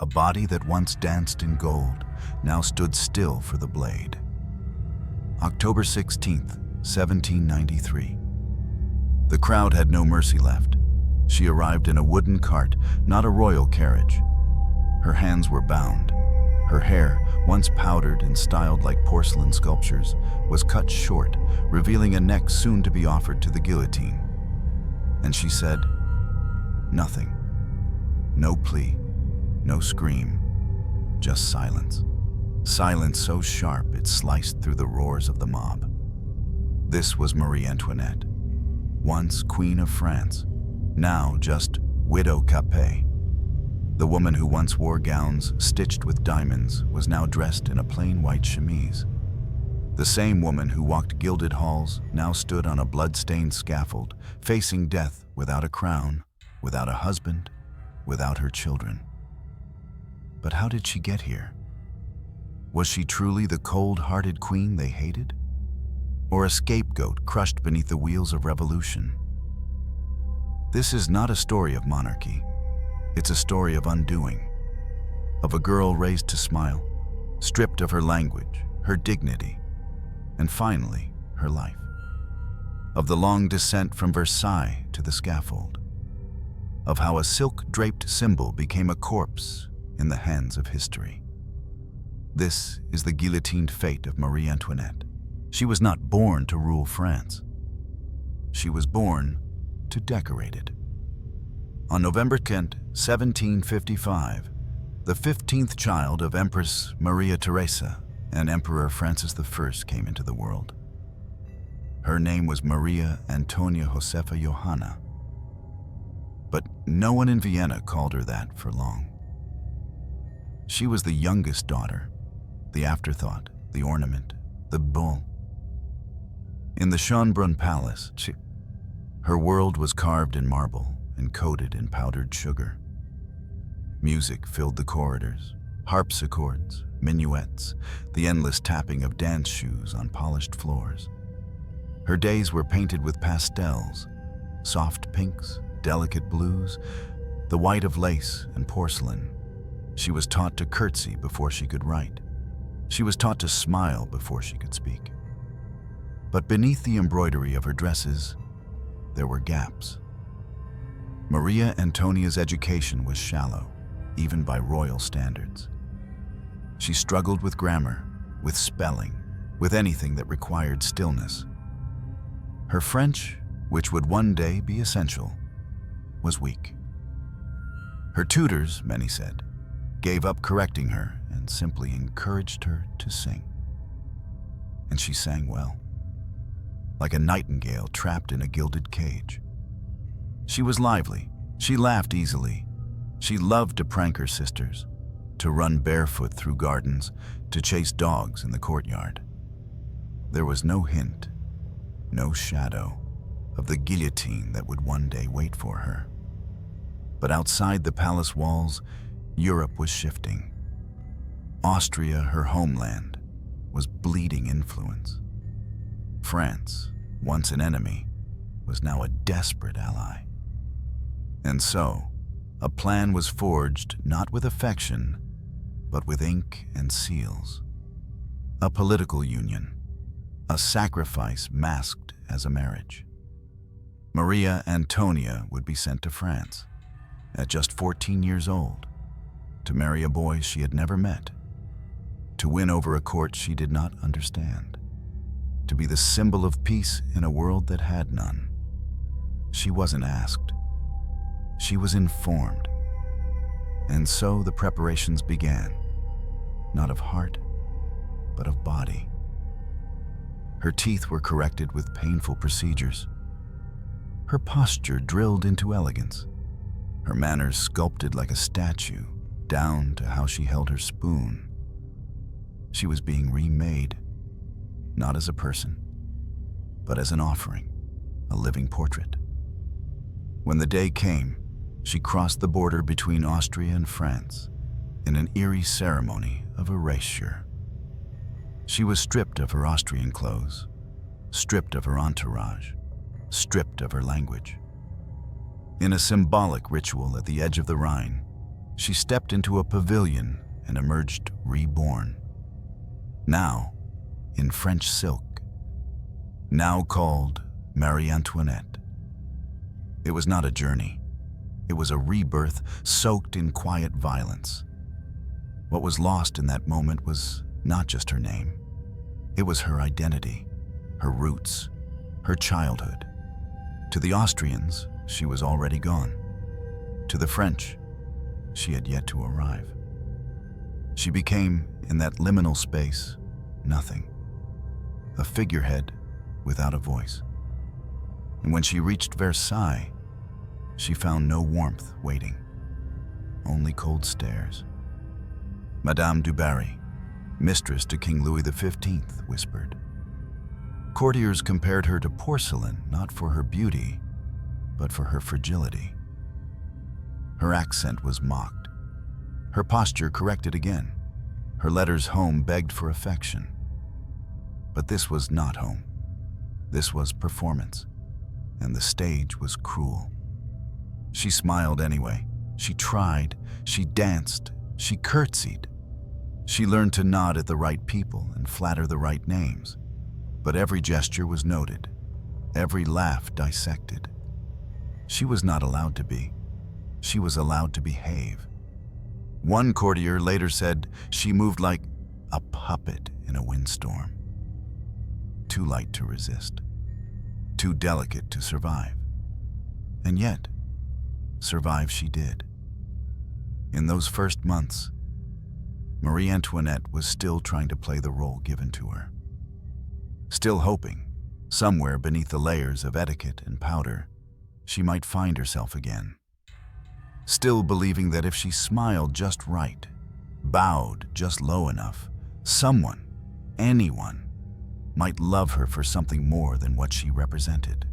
A body that once danced in gold now stood still for the blade. October 16th, 1793. The crowd had no mercy left. She arrived in a wooden cart, not a royal carriage. Her hands were bound. Her hair, once powdered and styled like porcelain sculptures, was cut short, revealing a neck soon to be offered to the guillotine. And she said, nothing. No plea, no scream, just silence. Silence so sharp it sliced through the roars of the mob. This was Marie Antoinette, once Queen of France, now just Widow Capet. The woman who once wore gowns stitched with diamonds was now dressed in a plain white chemise. The same woman who walked gilded halls now stood on a blood-stained scaffold, facing death without a crown, without a husband, without her children. But how did she get here? Was she truly the cold-hearted queen they hated? Or a scapegoat crushed beneath the wheels of revolution? This is not a story of monarchy. It's a story of undoing, of a girl raised to smile, stripped of her language, her dignity, and finally, her life. Of the long descent from Versailles to the scaffold. Of how a silk-draped symbol became a corpse in the hands of history. This is the guillotined fate of Marie Antoinette. She was not born to rule France. She was born to decorate it. On November 10th, 1755, the 15th child of Empress Maria Theresa and Emperor Francis I came into the world. Her name was Maria Antonia Josefa Johanna. But no one in Vienna called her that for long. She was the youngest daughter, the afterthought, the ornament, the bull. In the Schönbrunn Palace, her world was carved in marble and coated in powdered sugar. Music filled the corridors, harpsichords, minuets, the endless tapping of dance shoes on polished floors. Her days were painted with pastels, soft pinks, delicate blues, the white of lace and porcelain. She was taught to curtsy before she could write. She was taught to smile before she could speak. But beneath the embroidery of her dresses, there were gaps. Maria Antonia's education was shallow, even by royal standards. She struggled with grammar, with spelling, with anything that required stillness. Her French, which would one day be essential, was weak. Her tutors, many said, gave up correcting her and simply encouraged her to sing. And she sang well, like a nightingale trapped in a gilded cage. She was lively, she laughed easily, she loved to prank her sisters, to run barefoot through gardens, to chase dogs in the courtyard. There was no hint, no shadow of the guillotine that would one day wait for her. But outside the palace walls, Europe was shifting. Austria, her homeland, was bleeding influence. France, once an enemy, was now a desperate ally. And so, a plan was forged not with affection, but with ink and seals. A political union, a sacrifice masked as a marriage. Maria Antonia would be sent to France, at just 14 years old, to marry a boy she had never met, to win over a court she did not understand, to be the symbol of peace in a world that had none. She wasn't asked. She was informed. And so the preparations began, not of heart, but of body. Her teeth were corrected with painful procedures. Her posture drilled into elegance. Her manners sculpted like a statue, down to how she held her spoon. She was being remade, not as a person, but as an offering, a living portrait. When the day came, she crossed the border between Austria and France in an eerie ceremony of erasure. She was stripped of her Austrian clothes, stripped of her entourage, stripped of her language. In a symbolic ritual at the edge of the Rhine, she stepped into a pavilion and emerged reborn. Now, in French silk, now called Marie Antoinette. It was not a journey. It was a rebirth soaked in quiet violence. What was lost in that moment was not just her name. It was her identity, her roots, her childhood. To the Austrians, she was already gone. To the French, she had yet to arrive. She became, in that liminal space, nothing. A figurehead without a voice. And when she reached Versailles, she found no warmth waiting, only cold stares. Madame du Barry, mistress to King Louis XV, whispered. Courtiers compared her to porcelain, not for her beauty, but for her fragility. Her accent was mocked, her posture corrected again, her letters home begged for affection. But this was not home. This was performance, and the stage was cruel. She smiled anyway. She tried, she danced, she curtsied. She learned to nod at the right people and flatter the right names. But every gesture was noted, every laugh dissected. She was not allowed to be. She was allowed to behave. One courtier later said she moved like a puppet in a windstorm. Too light to resist, too delicate to survive. And yet, survive she did. In those first months, Marie Antoinette was still trying to play the role given to her. Still hoping, somewhere beneath the layers of etiquette and powder, she might find herself again. Still believing that if she smiled just right, bowed just low enough, someone, anyone, might love her for something more than what she represented.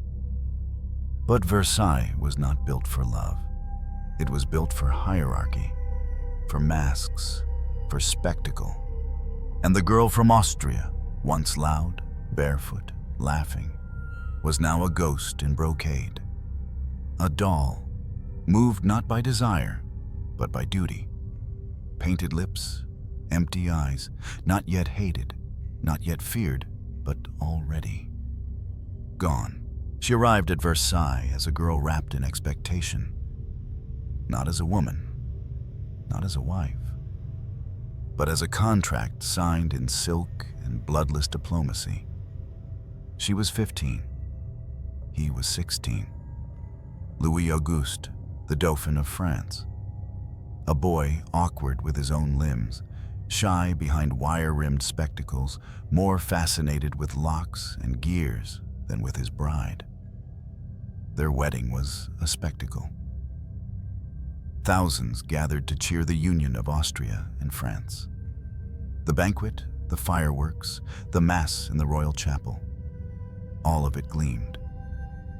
But Versailles was not built for love. It was built for hierarchy, for masks, for spectacle. And the girl from Austria, once loud, barefoot, laughing, was now a ghost in brocade. A doll, moved not by desire, but by duty. Painted lips, empty eyes, not yet hated, not yet feared, but already gone. She arrived at Versailles as a girl wrapped in expectation. Not as a woman, not as a wife, but as a contract signed in silk and bloodless diplomacy. She was 15. He was 16. Louis Auguste, the Dauphin of France. A boy awkward with his own limbs, shy behind wire-rimmed spectacles, more fascinated with locks and gears than with his bride. Their wedding was a spectacle. Thousands gathered to cheer the union of Austria and France. The banquet, the fireworks, the mass in the royal chapel, all of it gleamed.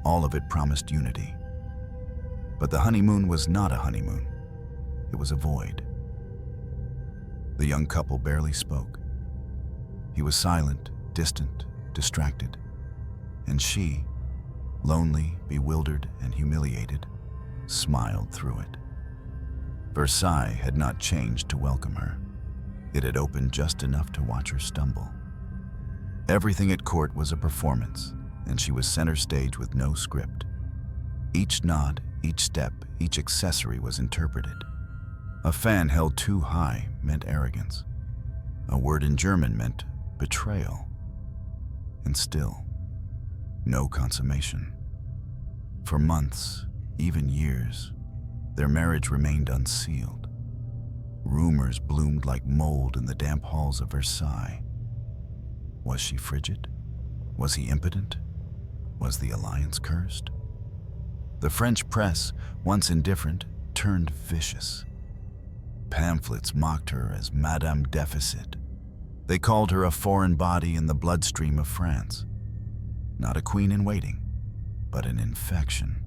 All of it promised unity. But the honeymoon was not a honeymoon. It was a void. The young couple barely spoke. He was silent, distant, distracted. And she, lonely, bewildered, and humiliated, smiled through it. Versailles had not changed to welcome her. It had opened just enough to watch her stumble. Everything at court was a performance, and she was center stage with no script. Each nod, each step, each accessory was interpreted. A fan held too high meant arrogance. A word in German meant betrayal. And still, no consummation. For months, even years, their marriage remained unsealed. Rumors bloomed like mold in the damp halls of Versailles. Was she frigid? Was he impotent? Was the alliance cursed? The French press, once indifferent, turned vicious. Pamphlets mocked her as Madame Deficit. They called her a foreign body in the bloodstream of France. Not a queen in waiting, but an infection.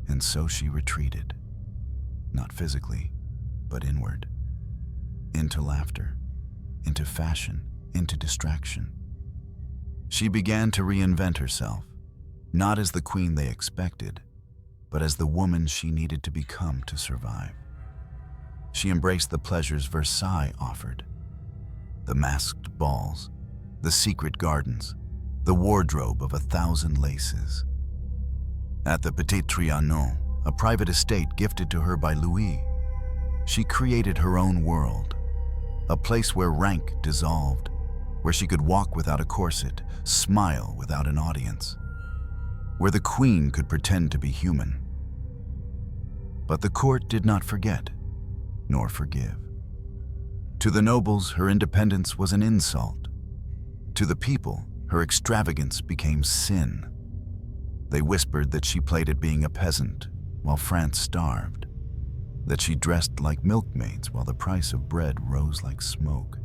And so she retreated. Not physically, but inward. Into laughter, into fashion, into distraction. She began to reinvent herself, not as the queen they expected, but as the woman she needed to become to survive. She embraced the pleasures Versailles offered. The masked balls, the secret gardens, the wardrobe of 1,000 laces. At the Petit Trianon, a private estate gifted to her by Louis, she created her own world, a place where rank dissolved, where she could walk without a corset, smile without an audience, where the queen could pretend to be human. But the court did not forget, nor forgive. To the nobles, her independence was an insult. To the people, her extravagance became sin. They whispered that she played at being a peasant while France starved, that she dressed like milkmaids while the price of bread rose like smoke,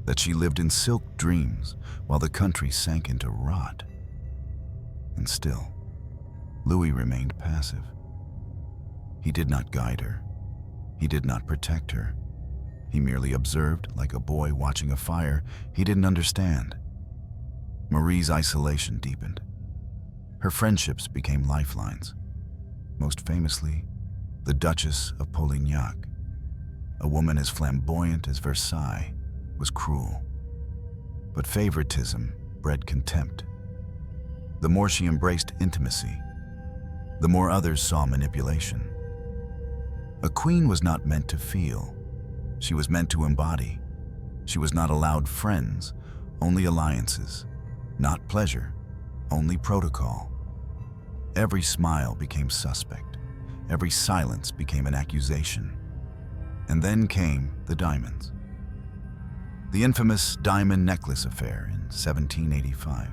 that she lived in silk dreams while the country sank into rot. And still, Louis remained passive. He did not guide her. He did not protect her. He merely observed like a boy watching a fire he didn't understand. Marie's isolation deepened. Her friendships became lifelines. Most famously, the Duchess of Polignac, a woman as flamboyant as Versailles, was cruel. But favoritism bred contempt. The more she embraced intimacy, the more others saw manipulation. A queen was not meant to feel. She was meant to embody. She was not allowed friends, only alliances. Not pleasure, only protocol. Every smile became suspect. Every silence became an accusation. And then came the diamonds. The infamous diamond necklace affair in 1785,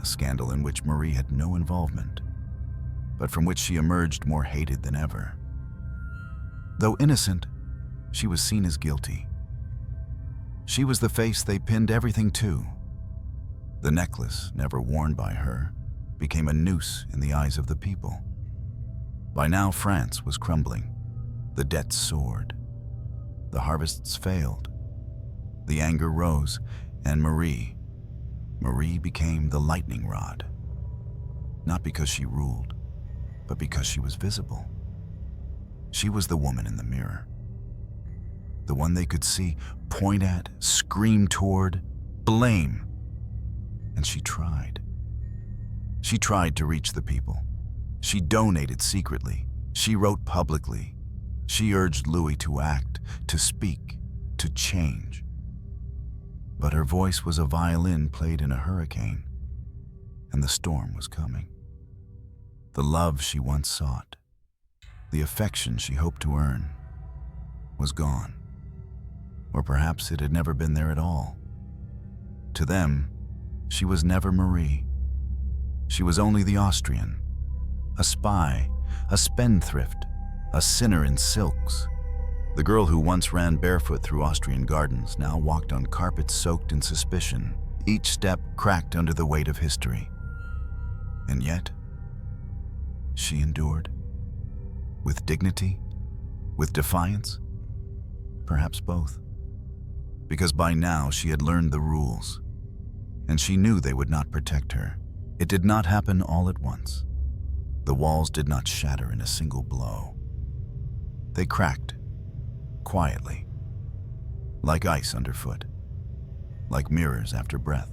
a scandal in which Marie had no involvement, but from which she emerged more hated than ever. Though innocent, she was seen as guilty. She was the face they pinned everything to. The necklace, never worn by her, became a noose in the eyes of the people. By now, France was crumbling. The debts soared. The harvests failed. The anger rose, and Marie became the lightning rod. Not because she ruled, but because she was visible. She was the woman in the mirror. The one they could see, point at, scream toward, blame. And she tried. She tried to reach the people. She donated secretly. She wrote publicly. She urged Louis to act, to speak, to change. But her voice was a violin played in a hurricane, and the storm was coming. The love she once sought, the affection she hoped to earn, was gone. Or perhaps it had never been there at all. To them, she was never Marie. She was only the Austrian, a spy, a spendthrift, a sinner in silks. The girl who once ran barefoot through Austrian gardens now walked on carpets soaked in suspicion, each step cracked under the weight of history. And yet, she endured. With dignity? With defiance? Perhaps both. Because by now she had learned the rules, and she knew they would not protect her. It did not happen all at once. The walls did not shatter in a single blow. They cracked, quietly, like ice underfoot, like mirrors after breath.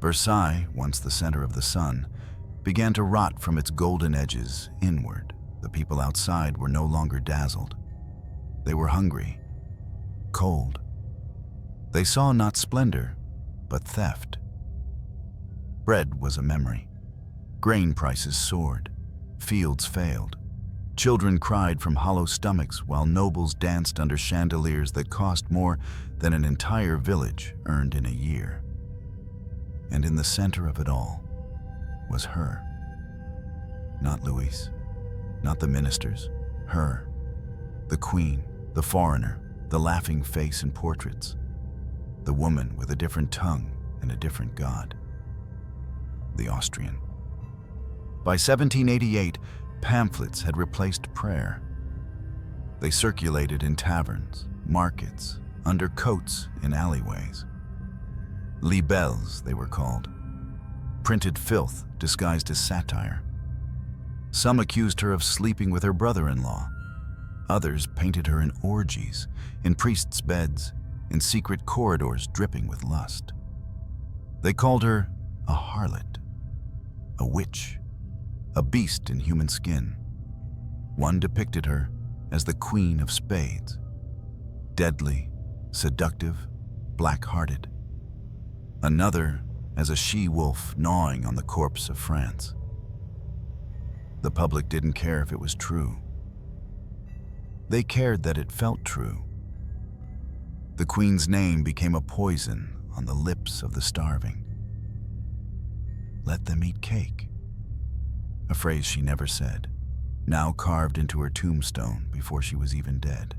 Versailles, once the center of the sun, began to rot from its golden edges inward. The people outside were no longer dazzled. They were hungry, cold. They saw not splendor, but theft. Bread was a memory. Grain prices soared. Fields failed. Children cried from hollow stomachs while nobles danced under chandeliers that cost more than an entire village earned in a year. And in the center of it all was her. Not Louis, not the ministers, her. The queen, the foreigner, the laughing face in portraits. The woman with a different tongue and a different god. The Austrian. By 1788, pamphlets had replaced prayer. They circulated in taverns, markets, under coats in alleyways. Libelles, they were called. Printed filth disguised as satire. Some accused her of sleeping with her brother-in-law. Others painted her in orgies, in priests' beds, in secret corridors dripping with lust. They called her a harlot, a witch, a beast in human skin. One depicted her as the Queen of Spades, deadly, seductive, black-hearted. Another as a she-wolf gnawing on the corpse of France. The public didn't care if it was true. They cared that it felt true. The Queen's name became a poison on the lips of the starving. Let them eat cake, a phrase she never said, now carved into her tombstone before she was even dead.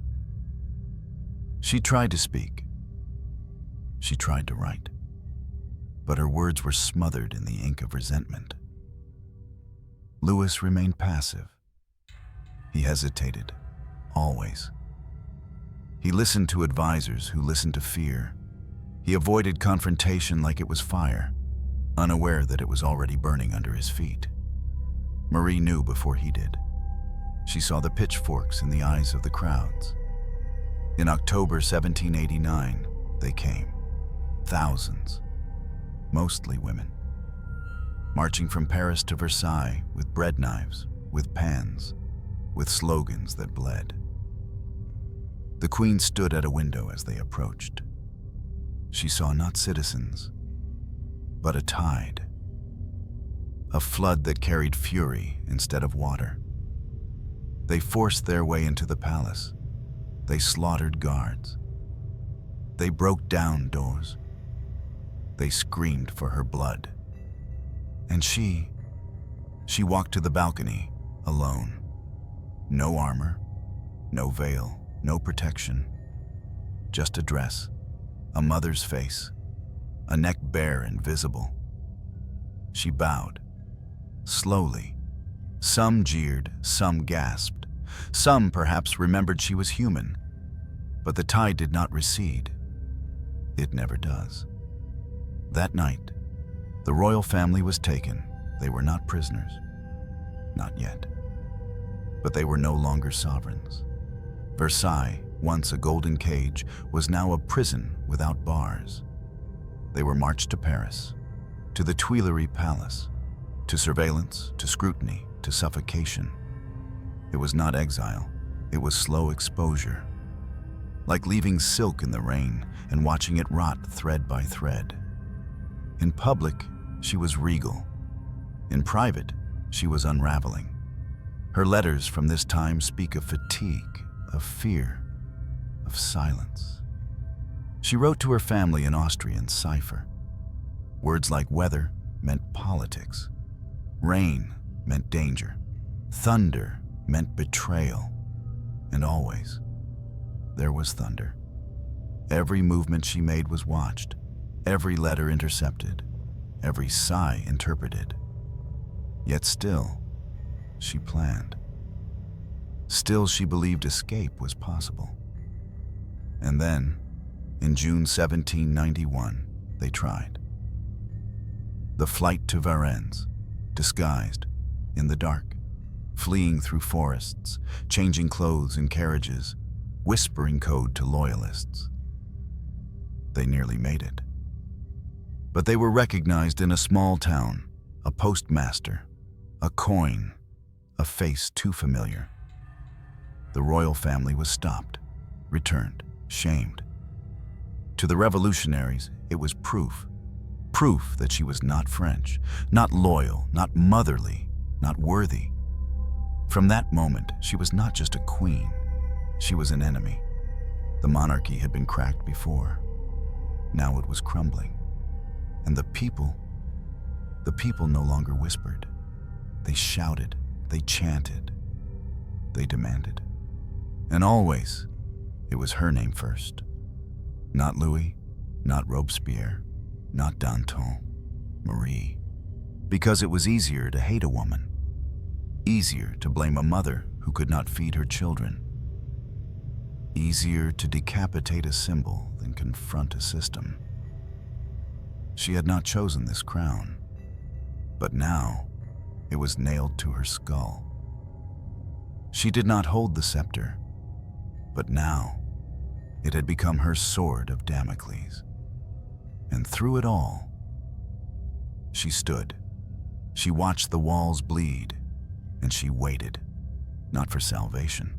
She tried to speak. She tried to write. But her words were smothered in the ink of resentment. Louis remained passive. He hesitated, always. He listened to advisors who listened to fear. He avoided confrontation like it was fire, unaware that it was already burning under his feet. Marie knew before he did. She saw the pitchforks in the eyes of the crowds. In October 1789, they came. Thousands. Mostly women, marching from Paris to Versailles with bread knives, with pans, with slogans that bled. The Queen stood at a window as they approached. She saw not citizens, but a tide, a flood that carried fury instead of water. They forced their way into the palace. They slaughtered guards. They broke down doors. They screamed for her blood. And she walked to the balcony, alone. No armor, no veil, no protection. Just a dress, a mother's face, a neck bare and visible. She bowed, slowly. Some jeered, some gasped. Some perhaps remembered she was human. But the tide did not recede. It never does. That night, the royal family was taken. They were not prisoners. Not yet. But they were no longer sovereigns. Versailles, once a golden cage, was now a prison without bars. They were marched to Paris, to the Tuileries Palace, to surveillance, to scrutiny, to suffocation. It was not exile. It was slow exposure. Like leaving silk in the rain and watching it rot thread by thread. In public, she was regal. In private, she was unraveling. Her letters from this time speak of fatigue, of fear, of silence. She wrote to her family in Austrian cipher. Words like weather meant politics. Rain meant danger. Thunder meant betrayal. And always, there was thunder. Every movement she made was watched. Every letter intercepted, every sigh interpreted. Yet still, she planned. Still, she believed escape was possible. And then, in June 1791, they tried. The flight to Varennes, disguised, in the dark, fleeing through forests, changing clothes in carriages, whispering code to loyalists. They nearly made it. But they were recognized in a small town, a postmaster, a coin, a face too familiar. The royal family was stopped, returned, shamed. To the revolutionaries, it was proof that she was not French, not loyal, not motherly, not worthy. From that moment, she was not just a queen, she was an enemy. The monarchy had been cracked before. Now it was crumbling. And the people no longer whispered. They shouted, they chanted, they demanded. And always, it was her name first. Not Louis, not Robespierre, not Danton, Marie. Because it was easier to hate a woman. Easier to blame a mother who could not feed her children. Easier to decapitate a symbol than confront a system. She had not chosen this crown, but now it was nailed to her skull. She did not hold the scepter, But now, it had become her sword of Damocles. And through it all, she stood. She watched the walls bleed, and she waited, not for salvation,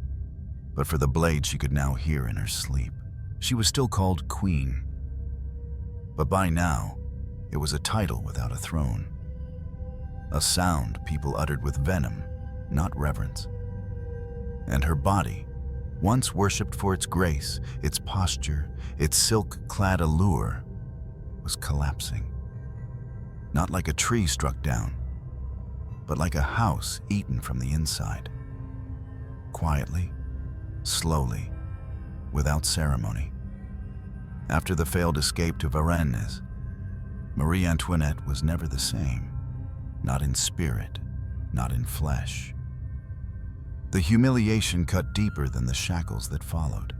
but for the blade she could now hear in her sleep. She was still called Queen, but by now, it was a title without a throne. A sound people uttered with venom, not reverence. And her body, once worshipped for its grace, its posture, its silk-clad allure, was collapsing. Not like a tree struck down, but like a house eaten from the inside. Quietly, slowly, without ceremony. After the failed escape to Versailles, Marie Antoinette was never the same, not in spirit, not in flesh. The humiliation cut deeper than the shackles that followed.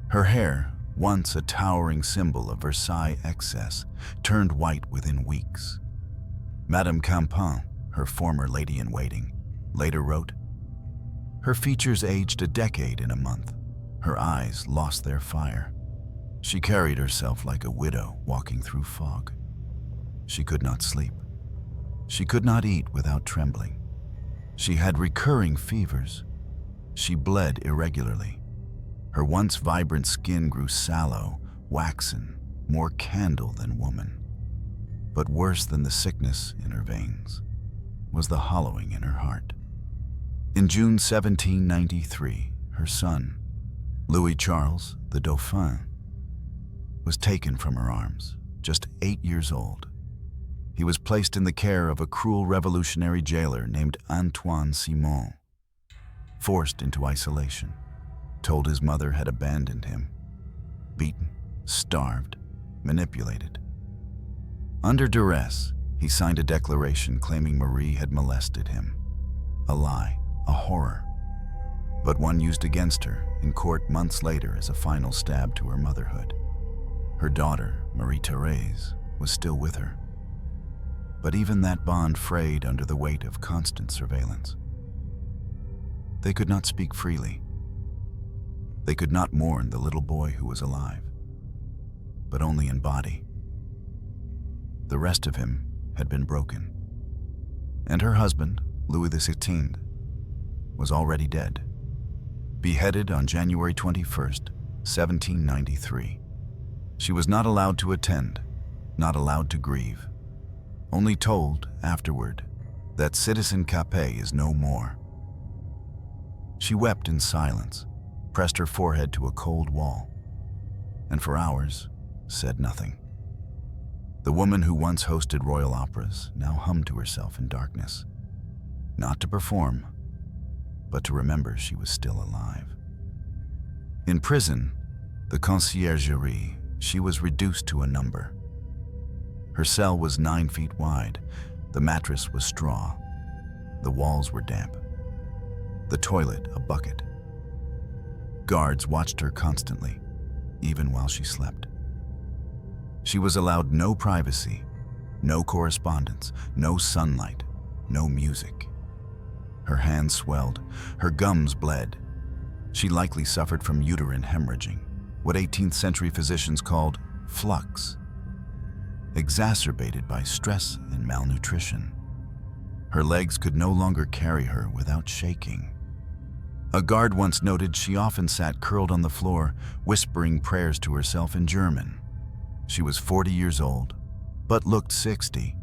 Her hair, once a towering symbol of Versailles excess, turned white within weeks. Madame Campan, her former lady-in-waiting, later wrote, "Her features aged a decade in a month. Her eyes lost their fire. She carried herself like a widow walking through fog. She could not sleep. She could not eat without trembling. She had recurring fevers. She bled irregularly. Her once vibrant skin grew sallow, waxen, more candle than woman. But worse than the sickness in her veins was the hollowing in her heart." In June 1793, her son, Louis Charles, the Dauphin, was taken from her arms, just 8 years old. He was placed in the care of a cruel revolutionary jailer named Antoine Simon, forced into isolation, told his mother had abandoned him, beaten, starved, manipulated. Under duress, he signed a declaration claiming Marie had molested him. A lie, a horror, but one used against her in court months later as a final stab to her motherhood. Her daughter, Marie-Thérèse, was still with her. But even that bond frayed under the weight of constant surveillance. They could not speak freely. They could not mourn the little boy who was alive, but only in body. The rest of him had been broken. And her husband, Louis XVI, was already dead, beheaded on January 21st, 1793. She was not allowed to attend, not allowed to grieve, only told afterward that Citizen Capet is no more. She wept in silence, pressed her forehead to a cold wall, and for hours said nothing. The woman who once hosted royal operas now hummed to herself in darkness, not to perform, but to remember she was still alive. In prison, the conciergerie, she was reduced to a number. Her cell was 9 feet wide, the mattress was straw, the walls were damp, the toilet a bucket. Guards watched her constantly, even while she slept. She was allowed no privacy, no correspondence, no sunlight, no music. Her hands swelled, her gums bled. She likely suffered from uterine hemorrhaging, what 18th century physicians called flux, exacerbated by stress and malnutrition. Her legs could no longer carry her without shaking. A guard once noted she often sat curled on the floor, whispering prayers to herself in German. She was 40 years old, but looked 60.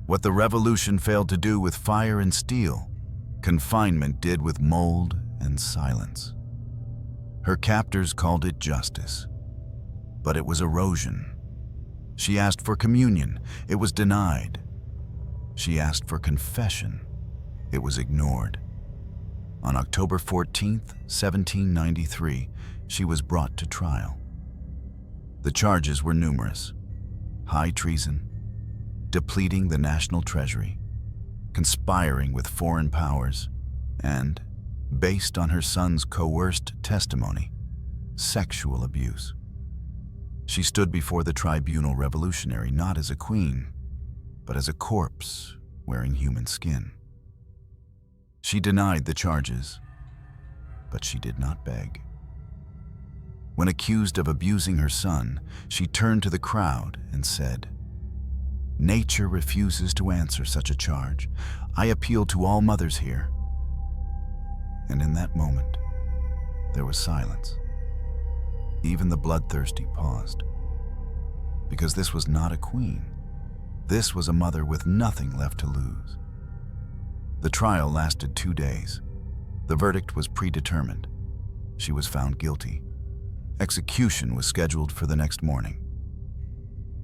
What the revolution failed to do with fire and steel, confinement did with mold and silence. Her captors called it justice, but it was erosion. She asked for communion, it was denied. She asked for confession, it was ignored. On October 14th, 1793, she was brought to trial. The charges were numerous: high treason, depleting the national treasury, conspiring with foreign powers, and, based on her son's coerced testimony, sexual abuse. She stood before the tribunal revolutionary not as a queen, but as a corpse wearing human skin. She denied the charges, but she did not beg. When accused of abusing her son, she turned to the crowd and said, "Nature refuses to answer such a charge. I appeal to all mothers here." And in that moment, there was silence. Even the bloodthirsty paused. Because this was not a queen. This was a mother with nothing left to lose. The trial lasted 2 days. The verdict was predetermined. She was found guilty. Execution was scheduled for the next morning.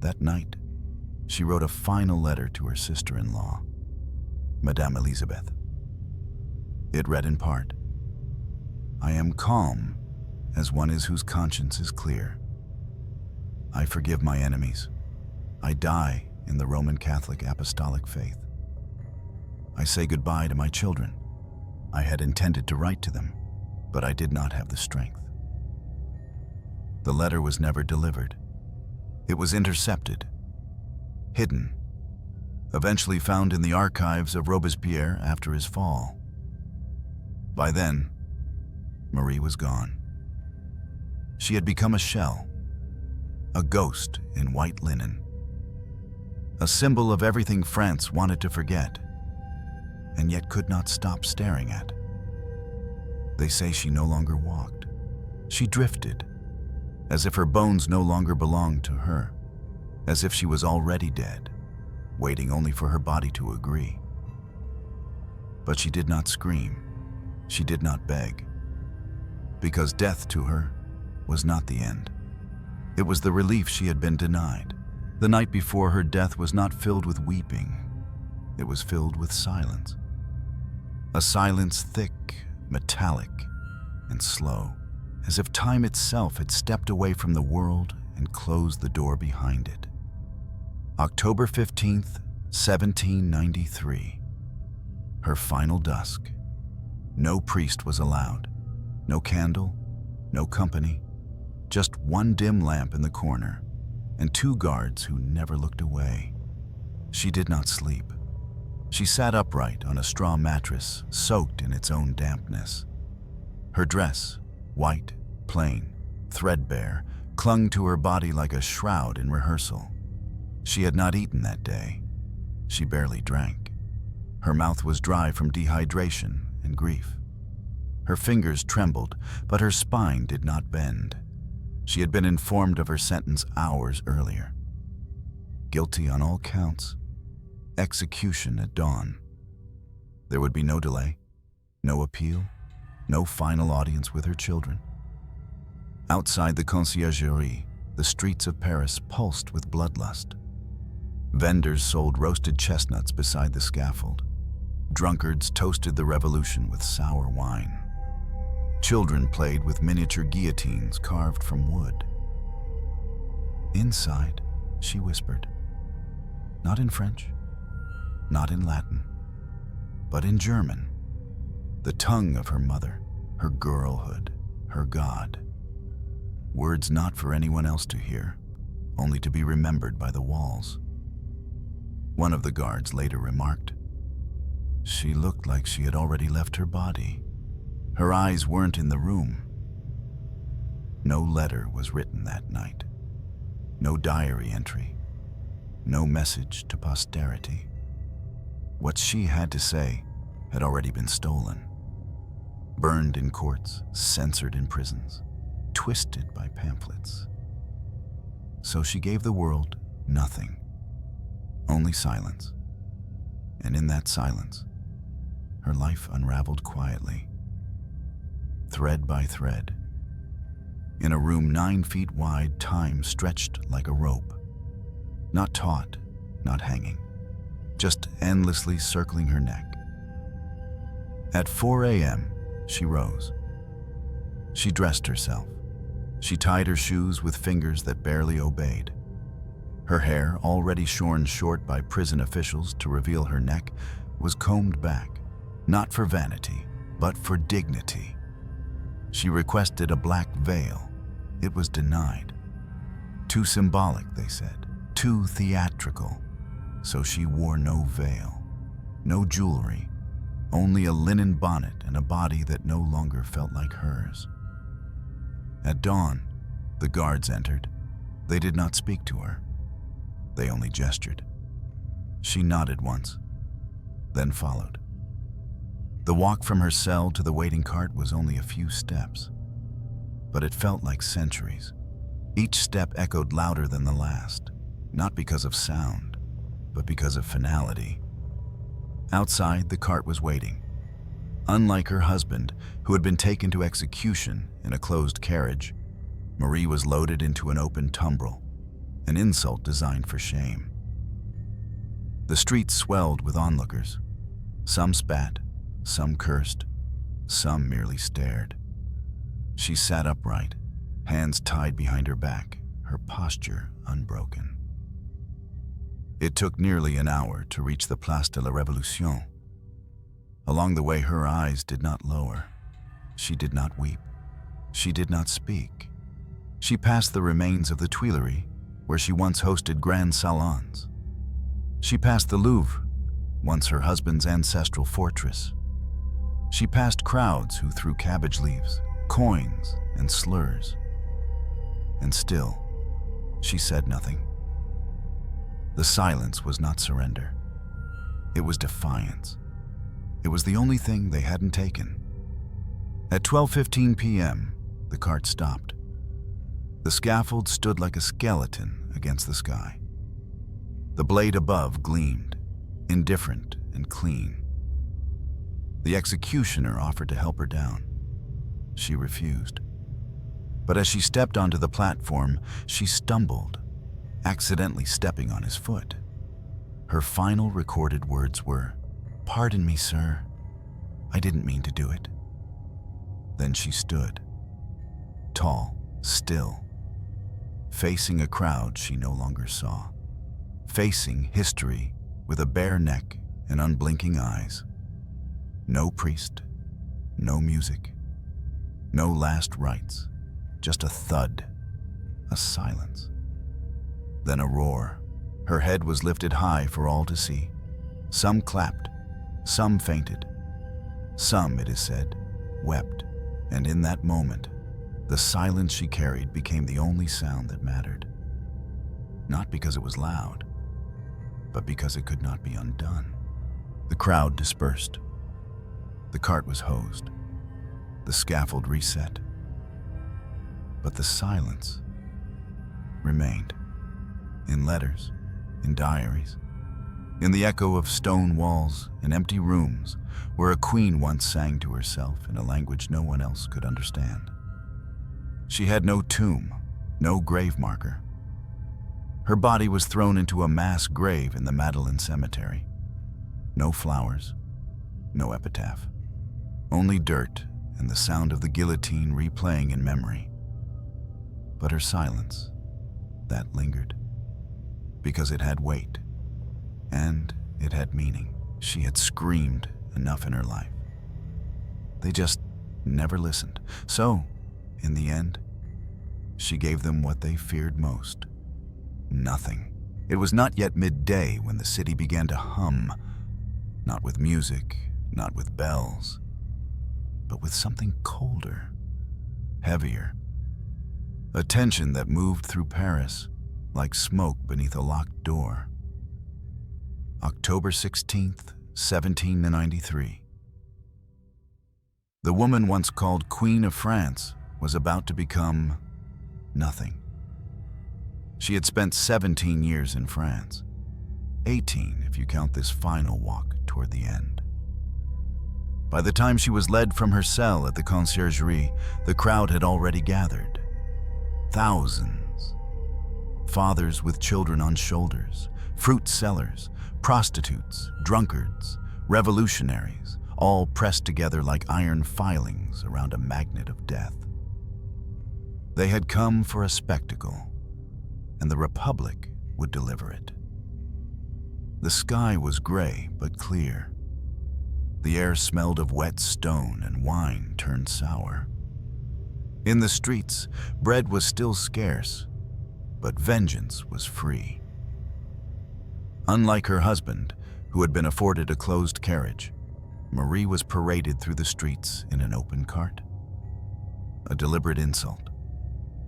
That night, she wrote a final letter to her sister-in-law, Madame Elizabeth. It read in part, "I am calm as one is whose conscience is clear. I forgive my enemies. I die in the Roman Catholic Apostolic faith. I say goodbye to my children. I had intended to write to them, but I did not have the strength." The letter was never delivered. It was intercepted, hidden, eventually found in the archives of Robespierre after his fall. By then, Marie was gone. She had become a shell, a ghost in white linen, a symbol of everything France wanted to forget, and yet could not stop staring at. They say she no longer walked. She drifted, as if her bones no longer belonged to her, as if she was already dead, waiting only for her body to agree. But she did not scream. She did not beg, because death to her was not the end. It was the relief she had been denied. The night before her death was not filled with weeping. It was filled with silence. A silence thick, metallic, and slow, as if time itself had stepped away from the world and closed the door behind it. October 15th, 1793. Her final dusk. No priest was allowed. No candle, no company. Just one dim lamp in the corner, and 2 guards who never looked away. She did not sleep. She sat upright on a straw mattress, soaked in its own dampness. Her dress, white, plain, threadbare, clung to her body like a shroud in rehearsal. She had not eaten that day. She barely drank. Her mouth was dry from dehydration and grief. Her fingers trembled, but her spine did not bend. She had been informed of her sentence hours earlier. Guilty on all counts. Execution at dawn. There would be no delay, no appeal, no final audience with her children. Outside the conciergerie, the streets of Paris pulsed with bloodlust. Vendors sold roasted chestnuts beside the scaffold. Drunkards toasted the revolution with sour wine. Children played with miniature guillotines carved from wood. Inside, she whispered, not in French, not in Latin, but in German, the tongue of her mother, her girlhood, her God. Words not for anyone else to hear, only to be remembered by the walls. One of the guards later remarked, "She looked like she had already left her body. Her eyes weren't in the room." No letter was written that night. No diary entry. No message to posterity. What she had to say had already been stolen. Burned in courts, censored in prisons, twisted by pamphlets. So she gave the world nothing. Only silence. And in that silence, her life unraveled quietly, thread by thread. In a room 9 feet wide, time stretched like a rope. Not taut, not hanging, just endlessly circling her neck. At 4 a.m., she rose. She dressed herself. She tied her shoes with fingers that barely obeyed. Her hair, already shorn short by prison officials to reveal her neck, was combed back, not for vanity, but for dignity. She requested a black veil. It was denied. Too symbolic, they said, too theatrical. So she wore no veil, no jewelry, only a linen bonnet and a body that no longer felt like hers. At dawn, the guards entered. They did not speak to her. They only gestured. She nodded once, then followed. The walk from her cell to the waiting cart was only a few steps, but it felt like centuries. Each step echoed louder than the last, not because of sound, but because of finality. Outside, the cart was waiting. Unlike her husband, who had been taken to execution in a closed carriage, Marie was loaded into an open tumbrel, an insult designed for shame. The streets swelled with onlookers. Some spat, some cursed, some merely stared. She sat upright, hands tied behind her back, her posture unbroken. It took nearly an hour to reach the Place de la Révolution. Along the way, her eyes did not lower. She did not weep. She did not speak. She passed the remains of the Tuileries, where she once hosted grand salons. She passed the Louvre, once her husband's ancestral fortress. She passed crowds who threw cabbage leaves, coins, and slurs. And still, she said nothing. The silence was not surrender. It was defiance. It was the only thing they hadn't taken. At 12:15 p.m., the cart stopped. The scaffold stood like a skeleton against the sky. The blade above gleamed, indifferent and clean. The executioner offered to help her down. She refused. But as she stepped onto the platform, she stumbled, accidentally stepping on his foot. Her final recorded words were, "Pardon me, sir. I didn't mean to do it." Then she stood, tall, still, facing a crowd she no longer saw, facing history with a bare neck and unblinking eyes. No priest, no music, no last rites, just a thud, a silence. Then a roar. Her head was lifted high for all to see. Some clapped, some fainted, some, it is said, wept. And in that moment, the silence she carried became the only sound that mattered. Not because it was loud, but because it could not be undone. The crowd dispersed. The cart was hosed. The scaffold reset. But the silence remained. In letters, in diaries, in the echo of stone walls and empty rooms where a queen once sang to herself in a language no one else could understand. She had no tomb, no grave marker. Her body was thrown into a mass grave in the Madeleine Cemetery. No flowers, no epitaph, only dirt and the sound of the guillotine replaying in memory. But her silence, that lingered, because it had weight, and it had meaning. She had screamed enough in her life. They just never listened. So, in the end, she gave them what they feared most: nothing. It was not yet midday when the city began to hum, not with music, not with bells, but with something colder, heavier. A tension that moved through Paris like smoke beneath a locked door. October 16th, 1793. The woman once called Queen of France was about to become nothing. She had spent 17 years in France, 18 if you count this final walk toward the end. By the time she was led from her cell at the conciergerie, the crowd had already gathered. Thousands. Fathers with children on shoulders, fruit sellers, prostitutes, drunkards, revolutionaries, all pressed together like iron filings around a magnet of death. They had come for a spectacle, and the Republic would deliver it. The sky was gray but clear. The air smelled of wet stone and wine turned sour. In the streets, bread was still scarce, but vengeance was free. Unlike her husband, who had been afforded a closed carriage, Marie was paraded through the streets in an open cart. A deliberate insult,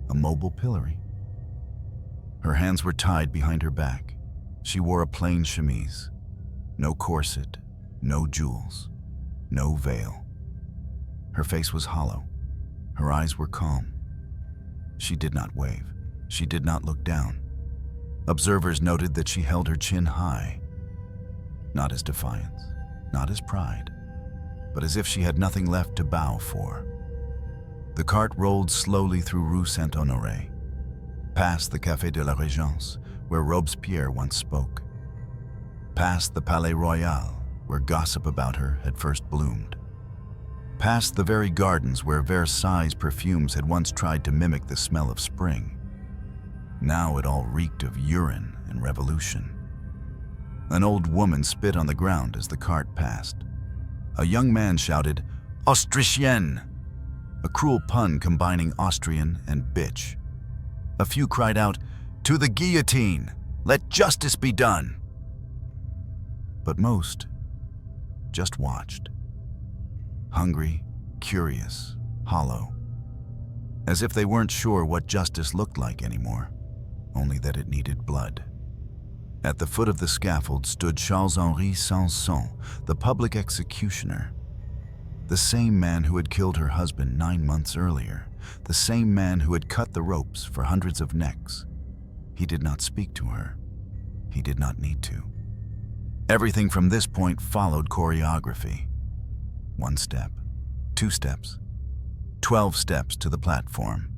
a mobile pillory. Her hands were tied behind her back. She wore a plain chemise, no corset, no jewels, no veil. Her face was hollow. Her eyes were calm. She did not wave. She did not look down. Observers noted that she held her chin high, not as defiance, not as pride, but as if she had nothing left to bow for. The cart rolled slowly through Rue Saint-Honoré, past the Café de la Régence, where Robespierre once spoke, past the Palais Royal, where gossip about her had first bloomed, past the very gardens where Versailles' perfumes had once tried to mimic the smell of spring. Now it all reeked of urine and revolution. An old woman spit on the ground as the cart passed. A young man shouted, "Autrichienne!" a cruel pun combining Austrian and bitch. A few cried out, "To the guillotine! Let justice be done!" But most just watched. Hungry, curious, hollow. As if they weren't sure what justice looked like anymore, only that it needed blood. At the foot of the scaffold stood Charles-Henri Sanson, the public executioner. The same man who had killed her husband 9 months earlier, the same man who had cut the ropes for hundreds of necks. He did not speak to her. He did not need to. Everything from this point followed choreography. 1 step, 2 steps, 12 steps to the platform.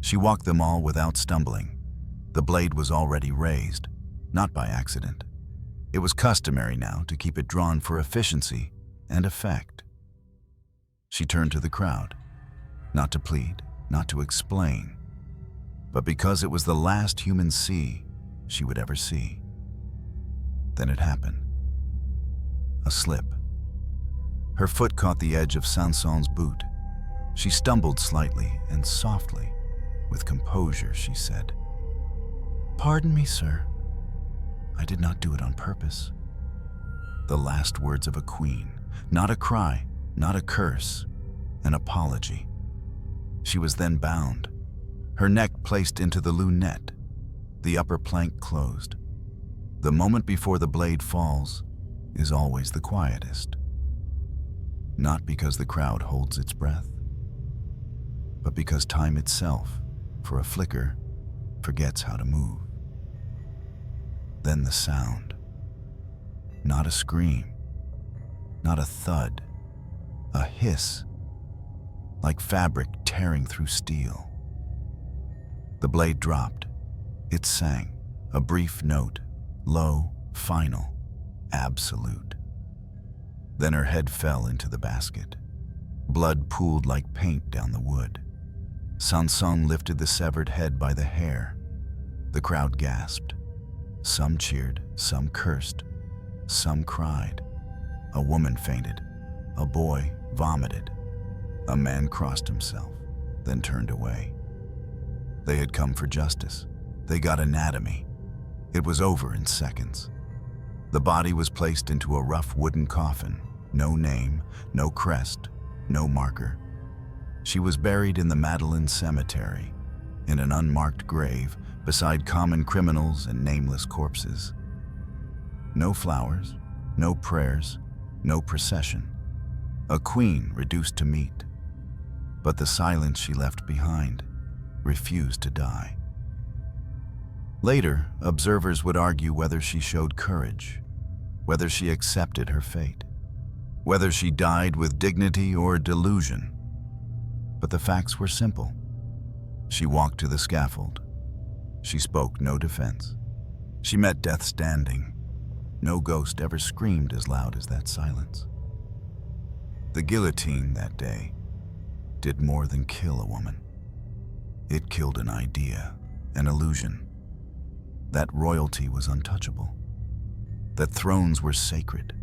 She walked them all without stumbling. The blade was already raised, not by accident. It was customary now to keep it drawn for efficiency and effect. She turned to the crowd, not to plead, not to explain, but because it was the last human she would ever see. Then it happened. A slip. Her foot caught the edge of Sanson's boot. She stumbled slightly and softly, with composure, she said, "Pardon me, sir. I did not do it on purpose." The last words of a queen, not a cry, not a curse, an apology. She was then bound, her neck placed into the lunette, the upper plank closed. The moment before the blade falls is always the quietest. Not because the crowd holds its breath, but because time itself, for a flicker, forgets how to move. Then the sound. Not a scream, not a thud, a hiss, like fabric tearing through steel. The blade dropped. It sang, a brief note, low, final, absolute. Then her head fell into the basket. Blood pooled like paint down the wood. Sanson lifted the severed head by the hair. The crowd gasped. Some cheered, some cursed, some cried. A woman fainted. A boy vomited. A man crossed himself, then turned away. They had come for justice. They got anatomy. It was over in seconds. The body was placed into a rough wooden coffin. No name, no crest, no marker. She was buried in the Madeleine Cemetery, in an unmarked grave beside common criminals and nameless corpses. No flowers, no prayers, no procession. A queen reduced to meat. But the silence she left behind refused to die. Later, observers would argue whether she showed courage, whether she accepted her fate, whether she died with dignity or delusion. But the facts were simple. She walked to the scaffold. She spoke no defense. She met death standing. No ghost ever screamed as loud as that silence. The guillotine that day did more than kill a woman. It killed an idea, an illusion. That royalty was untouchable. That thrones were sacred.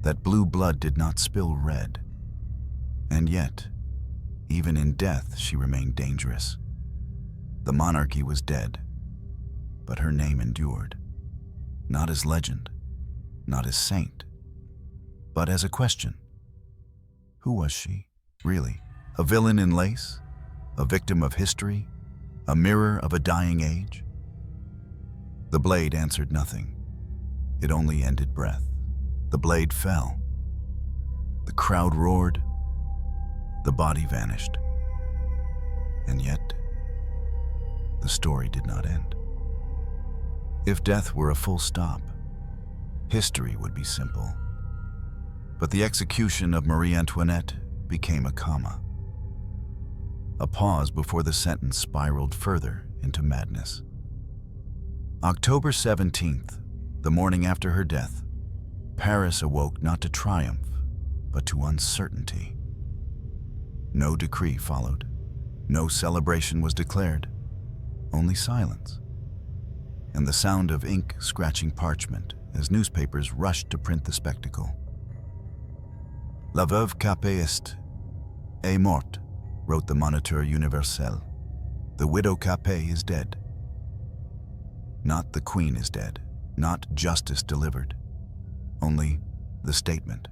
That blue blood did not spill red. And yet, even in death, she remained dangerous. The monarchy was dead, but her name endured. Not as legend, not as saint, but as a question. Who was she, really? A villain in lace? A victim of history? A mirror of a dying age? The blade answered nothing. It only ended breath. The blade fell. The crowd roared. The body vanished. And yet, the story did not end. If death were a full stop, history would be simple. But the execution of Marie Antoinette became a comma. A pause before the sentence spiraled further into madness. October 17th, the morning after her death, Paris awoke not to triumph, but to uncertainty. No decree followed. No celebration was declared. Only silence. And the sound of ink scratching parchment as newspapers rushed to print the spectacle. La veuve Capet est morte, wrote the Moniteur Universel. The widow Capet is dead. Not the queen is dead, not justice delivered. Only the statement.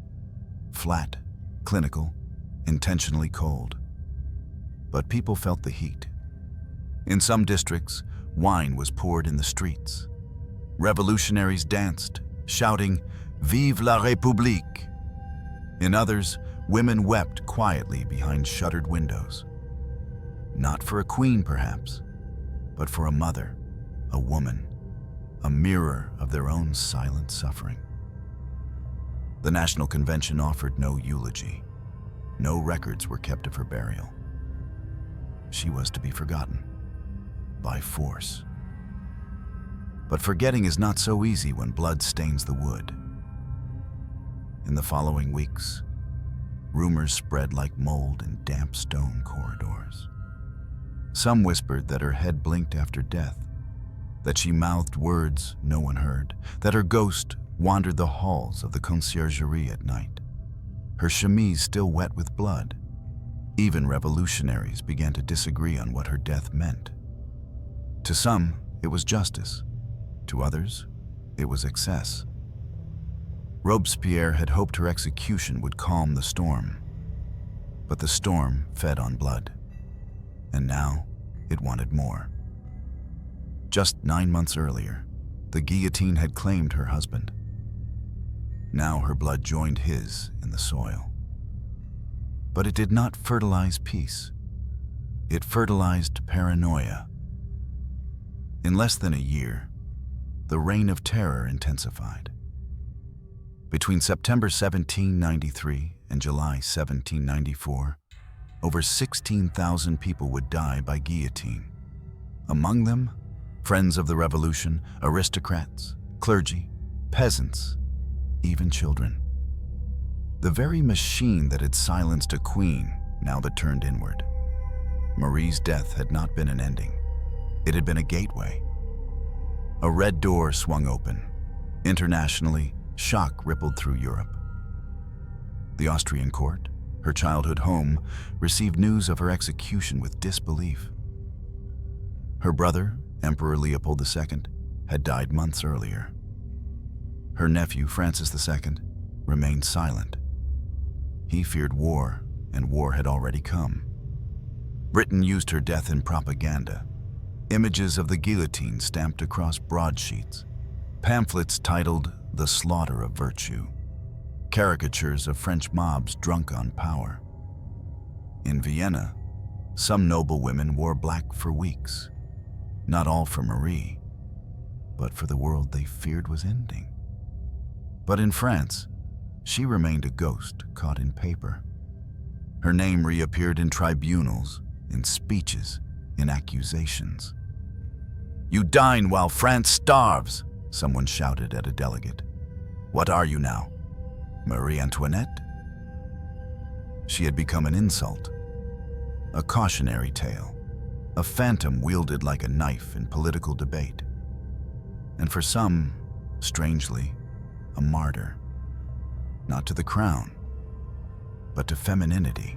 Flat, clinical, intentionally cold. But people felt the heat. In some districts, wine was poured in the streets. Revolutionaries danced, shouting, "Vive la République!" In others, women wept quietly behind shuttered windows. Not for a queen, perhaps, but for a mother, a woman, a mirror of their own silent suffering. The National Convention offered no eulogy. No records were kept of her burial. She was to be forgotten, by force. But forgetting is not so easy when blood stains the wood. In the following weeks, rumors spread like mold in damp stone corridors. Some whispered that her head blinked after death, that she mouthed words no one heard, that her ghost wandered the halls of the conciergerie at night, her chemise still wet with blood. Even revolutionaries began to disagree on what her death meant. To some, it was justice. To others, it was excess. Robespierre had hoped her execution would calm the storm. But the storm fed on blood. And now, it wanted more. Just 9 months earlier, the guillotine had claimed her husband. Now her blood joined his in the soil. But it did not fertilize peace. It fertilized paranoia. In less than a year, the reign of terror intensified. Between September 1793 and July 1794, over 16,000 people would die by guillotine. Among them, friends of the revolution, aristocrats, clergy, peasants, even children. The very machine that had silenced a queen now but turned inward. Marie's death had not been an ending. It had been a gateway. A red door swung open. Internationally, shock rippled through Europe. The Austrian court, her childhood home, received news of her execution with disbelief. Her brother, Emperor Leopold II, had died months earlier. Her nephew, Francis II, remained silent. He feared war, and war had already come. Britain used her death in propaganda. Images of the guillotine stamped across broadsheets. Pamphlets titled "The Slaughter of Virtue." Caricatures of French mobs drunk on power. In Vienna, some noble women wore black for weeks. Not all for Marie, but for the world they feared was ending. But in France, she remained a ghost caught in paper. Her name reappeared in tribunals, in speeches, in accusations. "You dine while France starves," someone shouted at a delegate. "What are you now, Marie Antoinette?" She had become an insult, a cautionary tale, a phantom wielded like a knife in political debate. And for some, strangely, a martyr. Not to the crown, but to femininity.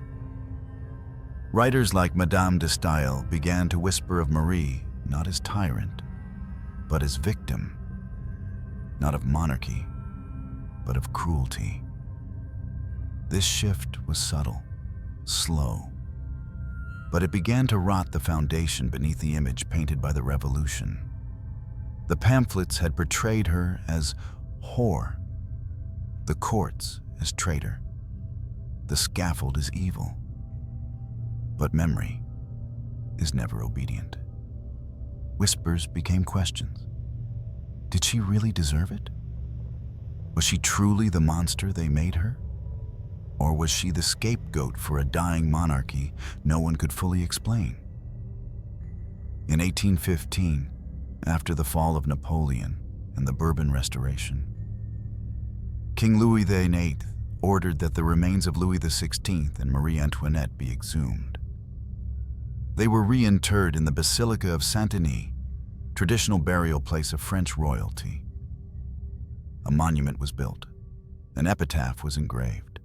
Writers like Madame de Staël began to whisper of Marie not as tyrant, but as victim. Not of monarchy, but of cruelty. This shift was subtle, slow, but it began to rot the foundation beneath the image painted by the Revolution. The pamphlets had portrayed her as whore, the courts as traitor, the scaffold as evil. But memory is never obedient. Whispers became questions. Did she really deserve it? Was she truly the monster they made her? Or was she the scapegoat for a dying monarchy no one could fully explain? In 1815, after the fall of Napoleon and the Bourbon Restoration, King Louis VIII ordered that the remains of Louis XVI and Marie Antoinette be exhumed. They were reinterred in the Basilica of Saint-Denis, traditional burial place of French royalty. A monument was built, an epitaph was engraved.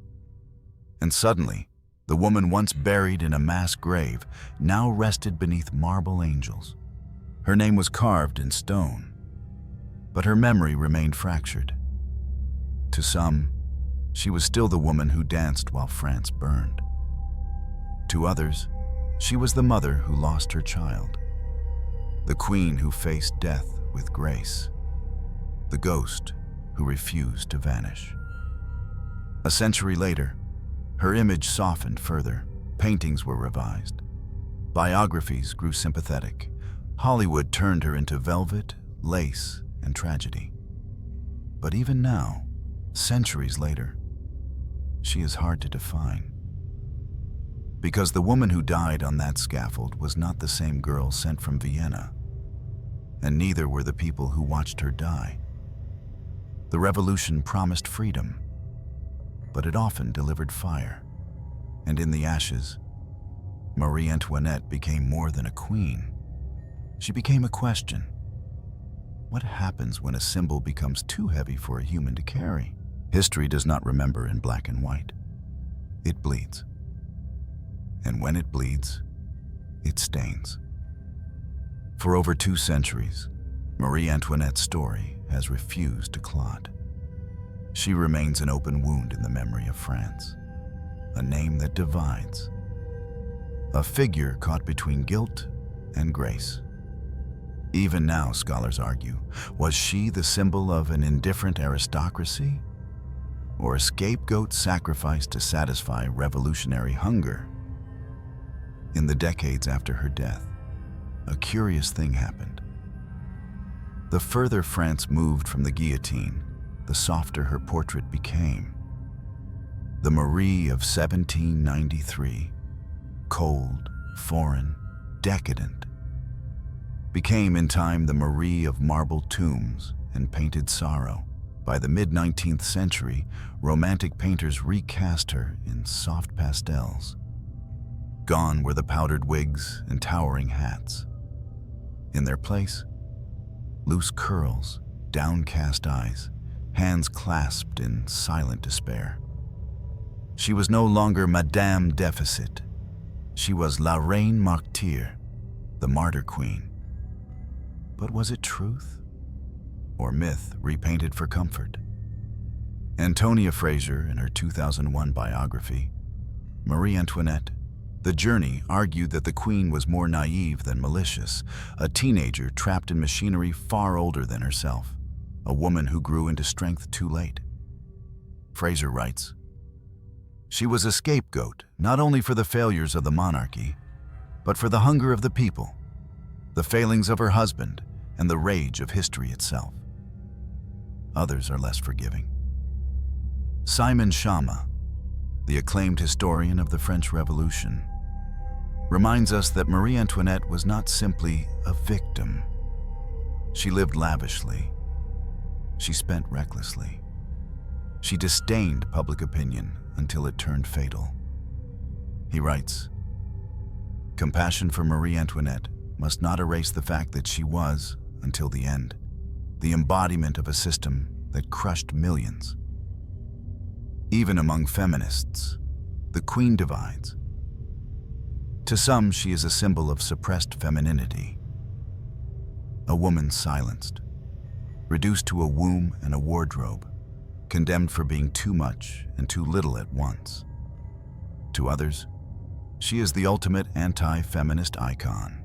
And suddenly, the woman once buried in a mass grave now rested beneath marble angels. Her name was carved in stone, but her memory remained fractured. To some, she was still the woman who danced while France burned. To others, she was the mother who lost her child, the queen who faced death with grace, the ghost who refused to vanish. A century later, her image softened further, paintings were revised, biographies grew sympathetic, Hollywood turned her into velvet, lace, and tragedy. But even now, centuries later, she is hard to define. Because the woman who died on that scaffold was not the same girl sent from Vienna, and neither were the people who watched her die. The revolution promised freedom, but it often delivered fire, and in the ashes, Marie Antoinette became more than a queen. She became a question. What happens when a symbol becomes too heavy for a human to carry? History does not remember in black and white. It bleeds. And when it bleeds, it stains. For over 2 centuries, Marie Antoinette's story has refused to clot. She remains an open wound in the memory of France, a name that divides, a figure caught between guilt and grace. Even now, scholars argue, was she the symbol of an indifferent aristocracy, or a scapegoat sacrificed to satisfy revolutionary hunger? In the decades after her death, a curious thing happened. The further France moved from the guillotine, the softer her portrait became. The Marie of 1793, cold, foreign, decadent, became in time the Marie of marble tombs and painted sorrow. By the mid-19th century, romantic painters recast her in soft pastels. Gone were the powdered wigs and towering hats. In their place, loose curls, downcast eyes, hands clasped in silent despair. She was no longer Madame Deficit. She was La Reine Martyre, the martyr queen. But was it truth or myth repainted for comfort? Antonia Fraser, in her 2001 biography, Marie Antoinette, The Journey, argued that the queen was more naive than malicious, a teenager trapped in machinery far older than herself, a woman who grew into strength too late. Fraser writes, "She was a scapegoat not only for the failures of the monarchy, but for the hunger of the people, the failings of her husband, and the rage of history itself." Others are less forgiving. Simon Schama, the acclaimed historian of the French Revolution, reminds us that Marie Antoinette was not simply a victim. She lived lavishly. She spent recklessly. She disdained public opinion until it turned fatal. He writes, "Compassion for Marie Antoinette must not erase the fact that she was, until the end, the embodiment of a system that crushed millions." Even among feminists, the queen divides. To some, she is a symbol of suppressed femininity, a woman silenced, reduced to a womb and a wardrobe, condemned for being too much and too little at once. To others, she is the ultimate anti-feminist icon.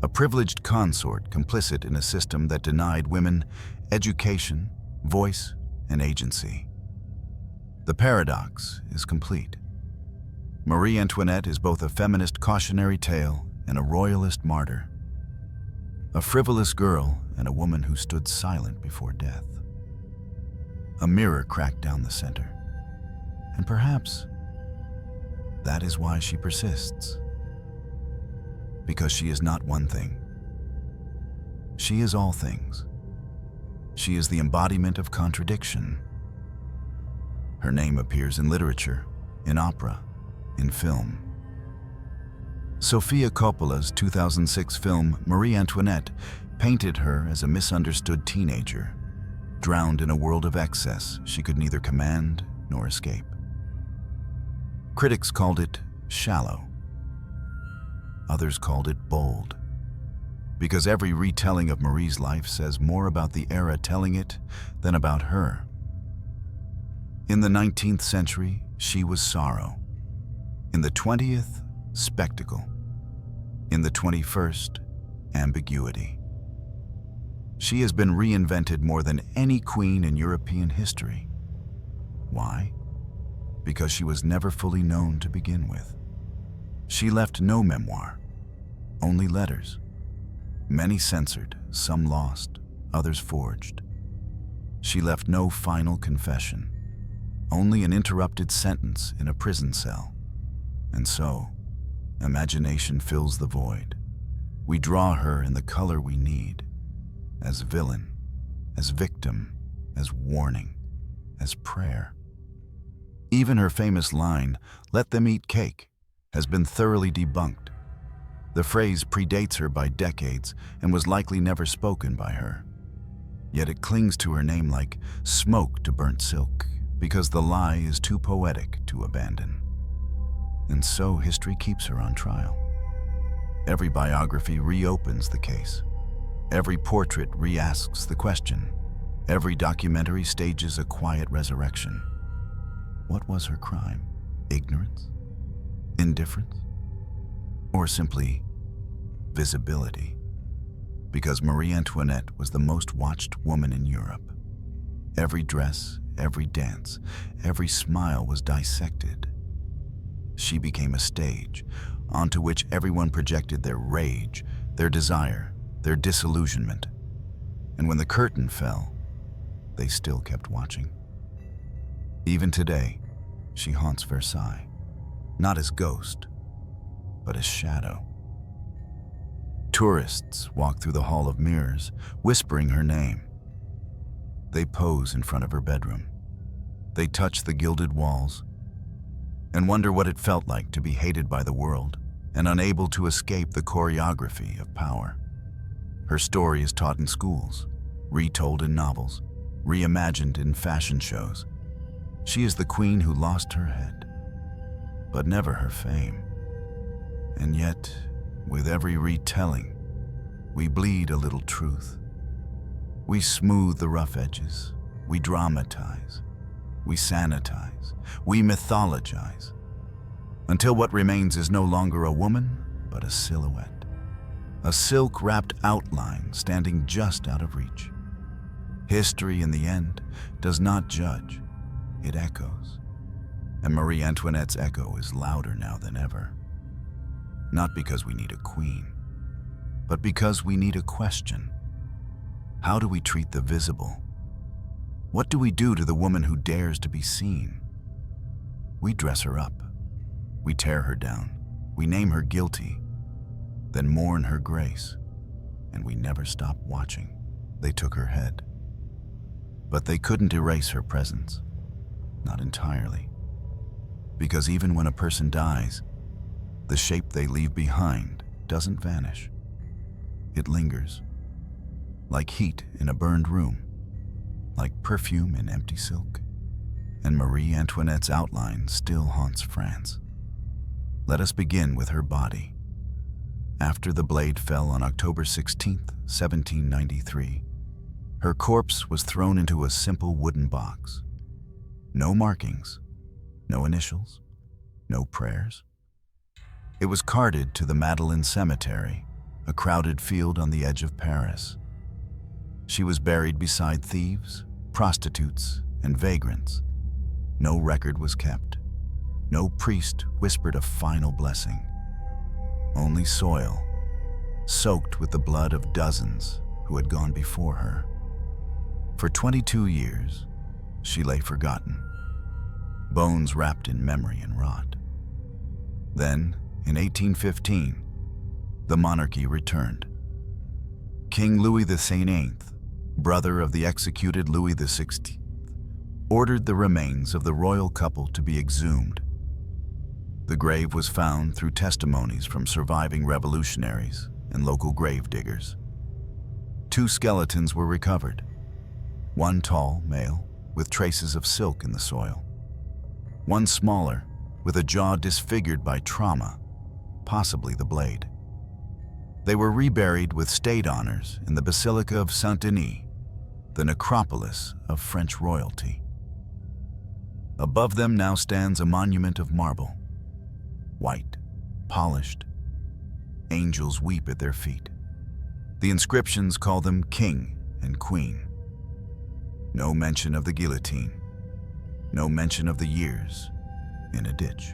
A privileged consort complicit in a system that denied women education, voice, and agency. The paradox is complete. Marie Antoinette is both a feminist cautionary tale and a royalist martyr. A frivolous girl and a woman who stood silent before death. A mirror cracked down the center. And perhaps that is why she persists. Because she is not one thing. She is all things. She is the embodiment of contradiction. Her name appears in literature, in opera, in film. Sofia Coppola's 2006 film Marie Antoinette painted her as a misunderstood teenager, drowned in a world of excess she could neither command nor escape. Critics called it shallow. Others called it bold. Because every retelling of Marie's life says more about the era telling it than about her. In the 19th century, she was sorrow. In the 20th, spectacle. In the 21st, ambiguity. She has been reinvented more than any queen in European history. Why? Because she was never fully known to begin with. She left no memoir, only letters. Many censored, some lost, others forged. She left no final confession, only an interrupted sentence in a prison cell. And so, imagination fills the void. We draw her in the color we need, as villain, as victim, as warning, as prayer. Even her famous line, "Let them eat cake," has been thoroughly debunked. The phrase predates her by decades and was likely never spoken by her. Yet it clings to her name like smoke to burnt silk, because the lie is too poetic to abandon. And so history keeps her on trial. Every biography reopens the case. Every portrait re-asks the question. Every documentary stages a quiet resurrection. What was her crime? Ignorance? Indifference? Or simply visibility? Because Marie Antoinette was the most watched woman in Europe. Every dress, every dance, every smile was dissected. She became a stage onto which everyone projected their rage, their desire, their disillusionment. And when the curtain fell, they still kept watching. Even today, she haunts Versailles, not as ghost, but as shadow. Tourists walk through the Hall of Mirrors, whispering her name. They pose in front of her bedroom. They touch the gilded walls and wonder what it felt like to be hated by the world and unable to escape the choreography of power. Her story is taught in schools, retold in novels, reimagined in fashion shows. She is the queen who lost her head, but never her fame. And yet, with every retelling, we bleed a little truth. We smooth the rough edges, we dramatize, we sanitize, we mythologize, until what remains is no longer a woman, but a silhouette. A silk-wrapped outline standing just out of reach. History, in the end, does not judge, it echoes. And Marie Antoinette's echo is louder now than ever. Not because we need a queen, but because we need a question. How do we treat the visible? What do we do to the woman who dares to be seen? We dress her up. We tear her down. We name her guilty, then mourn her grace. And we never stop watching. They took her head. But they couldn't erase her presence. Not entirely. Because even when a person dies, the shape they leave behind doesn't vanish. It lingers. Like heat in a burned room. Like perfume in empty silk. And Marie Antoinette's outline still haunts France. Let us begin with her body. After the blade fell on October 16, 1793, Her corpse was thrown into a simple wooden box. No markings, no initials, no prayers. It was carted to the Madeleine Cemetery, a crowded field on the edge of Paris. She was buried beside thieves, prostitutes, and vagrants. No record was kept. No priest whispered a final blessing. Only soil, soaked with the blood of dozens who had gone before her. For 22 years, she lay forgotten, bones wrapped in memory and rot. Then, in 1815, the monarchy returned. King Louis XVIII, brother of the executed Louis XVI, ordered the remains of the royal couple to be exhumed. The grave was found through testimonies from surviving revolutionaries and local grave diggers. 2 skeletons were recovered, one tall, male, with traces of silk in the soil, one smaller, with a jaw disfigured by trauma, possibly the blade. They were reburied with state honors in the Basilica of Saint-Denis, the necropolis of French royalty. Above them now stands a monument of marble, white, polished. Angels weep at their feet. The inscriptions call them king and queen. No mention of the guillotine, no mention of the years in a ditch.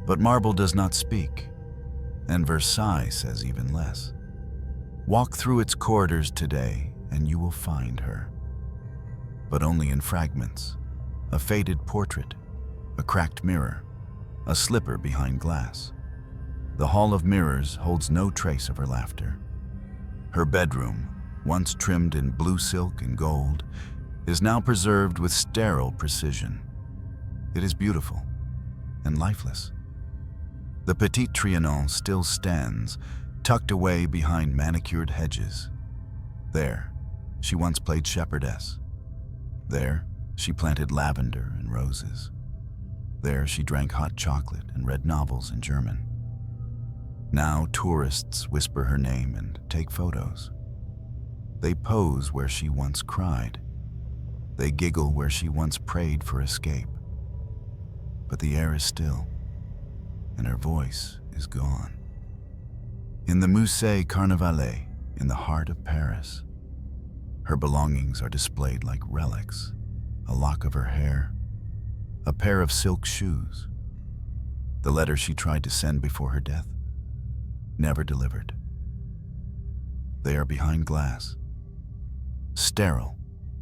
But marble does not speak, and Versailles says even less. Walk through its corridors today and you will find her, but only in fragments, a faded portrait, a cracked mirror, a slipper behind glass. The Hall of Mirrors holds no trace of her laughter. Her bedroom, once trimmed in blue silk and gold, is now preserved with sterile precision. It is beautiful and lifeless. The Petit Trianon still stands, tucked away behind manicured hedges. There, she once played shepherdess. There, she planted lavender and roses. There, she drank hot chocolate and read novels in German. Now, tourists whisper her name and take photos. They pose where she once cried. They giggle where she once prayed for escape. But the air is still, and her voice is gone. In the Musée Carnavalet, in the heart of Paris, her belongings are displayed like relics: a lock of her hair, a pair of silk shoes, the letter she tried to send before her death, never delivered. They are behind glass, sterile,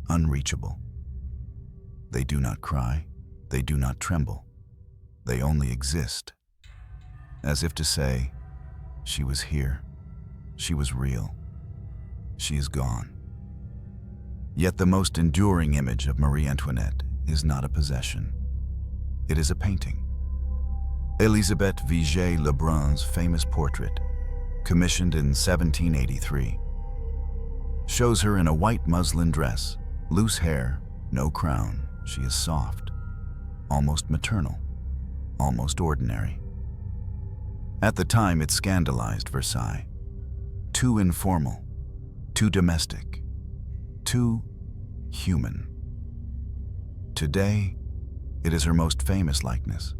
unreachable. They do not cry, they do not tremble. They only exist, as if to say, she was here, she was real, she is gone. Yet the most enduring image of Marie Antoinette is not a possession. It is a painting. Elisabeth Vigée-Lebrun's famous portrait, commissioned in 1783, shows her in a white muslin dress, loose hair, no crown. She is soft, almost maternal, almost ordinary. At the time, it scandalized Versailles. Too informal, too domestic, too human. Today, it is her most famous likeness,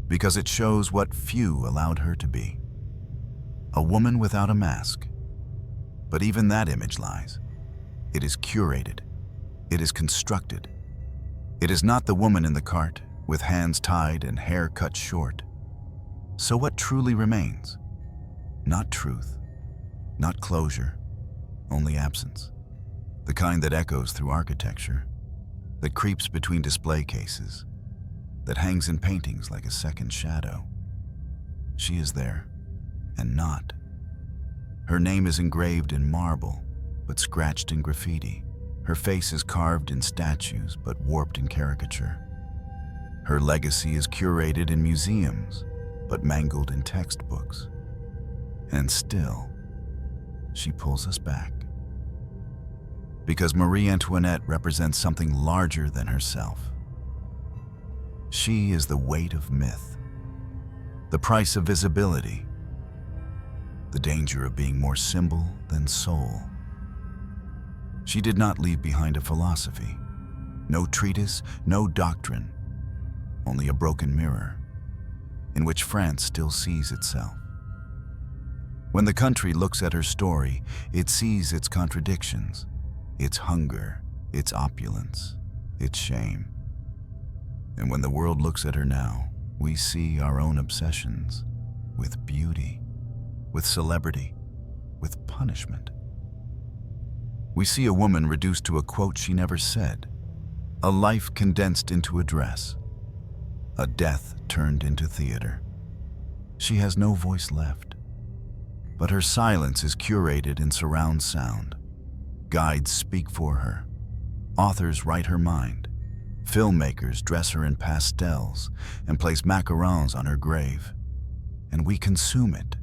because it shows what few allowed her to be. A woman without a mask. But even that image lies. It is curated. It is constructed. It is not the woman in the cart, with hands tied and hair cut short. So what truly remains? Not truth, not closure, only absence. The kind that echoes through architecture, that creeps between display cases, that hangs in paintings like a second shadow. She is there, and not. Her name is engraved in marble, but scratched in graffiti. Her face is carved in statues, but warped in caricature. Her legacy is curated in museums, but mangled in textbooks. And still, she pulls us back. Because Marie Antoinette represents something larger than herself. She is the weight of myth, the price of visibility, the danger of being more symbol than soul. She did not leave behind a philosophy. No treatise, no doctrine, only a broken mirror in which France still sees itself. When the country looks at her story, it sees its contradictions, its hunger, its opulence, its shame. And when the world looks at her now, we see our own obsessions with beauty, with celebrity, with punishment. We see a woman reduced to a quote she never said, a life condensed into a dress, a death turned into theater. She has no voice left, but her silence is curated in surround sound. Guides speak for her, authors write her mind, filmmakers dress her in pastels and place macarons on her grave, and we consume it,